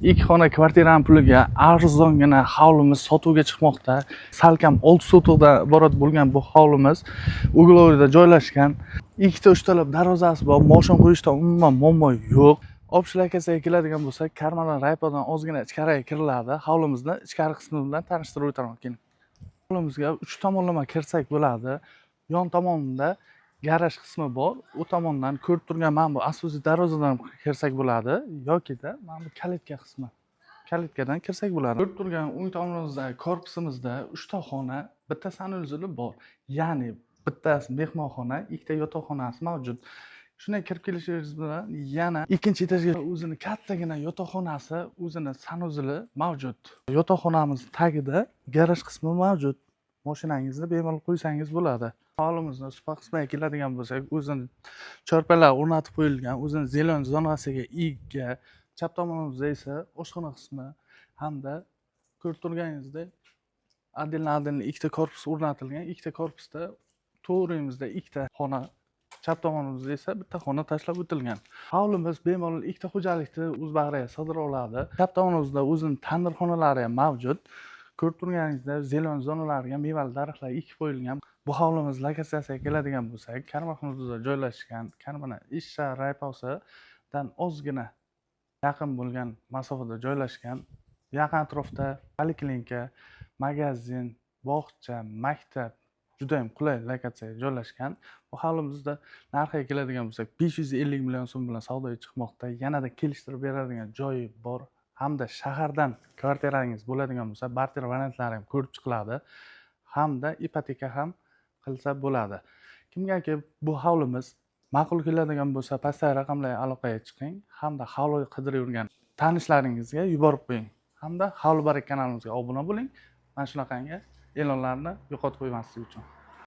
İlk xona kvartirani puliga arzongina hovlimiz sotuvga chiqmoqda. Salkam 6 sotuvda iborat bo'lgan bu hovlimiz uglovida joylashgan. Ikkita uchtalab darvozasi bor. Moshin qo'yishda umuman muammo yo'q. Общий lokatsiyaga keladigan bo'lsak, karmalar raypodan ozgina ichkariga kiriladi. Hovlimizni ichkari qismi bilan tanishtirib o'taman keling. Hovlimizga 3 tomonlama kirsak bo'ladi. Yon tomonda garaj qismi bor. U tomondan ko'rib turgan mana bu asosiy darvozadan kirsak bo'ladi yokida mana bu kalitka qismi. Kalitkadan kirsak bo'ladi. Ko'rib turgan uy tomonimizdagi korpusimizda 3 ta xona, bitta sanuzeli bor. Ya'ni bittasi mehmonxona, ikkita yotoqxonasi mavjud. Shunday kirib kelishingiz bilan yana ikkinchi etajga o'zini kattagina yotoqxonasi, o'zini sanuzeli mavjud. Yotoqxonamiz tagida garaj qismi mavjud. Mashinangizni bemalol qo'ysangiz bo'ladi. Hovlimizni supa qismiga keladigan bo'lsak, o'zini chorpalar o'rnatib qo'yilgan, o'zini zelen zonasiga ega. Chap tomonimizda esa oshxona qismi hamda ko'rib turganingizdek отдельно ikkita korpus o'rnatilgan. Ikkita korpusda to'g'rimizda ikkita xona, chap tomonimizda esa bitta xona tashlab o'tilgan. Hovlimiz bemalol ikkita xo'jalikni o'z bag'riga sig'dira oladi. Chap tomonimizda o'zining tandir xonalari ham mavjud. Ko'rib turganingizdek zelen zonalariga mevali daraxtlar ekib qo'yilgan. Bu hovlimiz lokatsiyasiga keladigan bo'lsak, Karma hududida joylashgan. Karmana Ishsha rayposidan ozgina yaqin bo'lgan masofada joylashgan. Yaqin atrofda poliklinika, magazin, bog'cha, maktab juda ham qulay lokatsiyaga joylashgan. Bu hovlimizda narxiga keladigan bo'lsak, 550 million so'm bilan savdoga chiqmoqda. Yanada kelishtirib beradigan joyi bor. Hamda shahardan kvartirangiz bo'ladigan bo'lsa, barter variantlari ham ko'rib chiqiladi. Hamda ipoteka ham qilsa bo'ladi. Kimgaki bu hovlimiz ma'qul keladigan bo'lsa, pastdagi raqamlarga aloqaga chiqing. Hamda hovli qidirib yurgan tanishlaringizga yuborib qo'ying. Hamda Hovli Barak kanalimizga obuna bo'ling. Mana shunaqangi e'lonlarni yo'qotib qo'ymaslik uchun.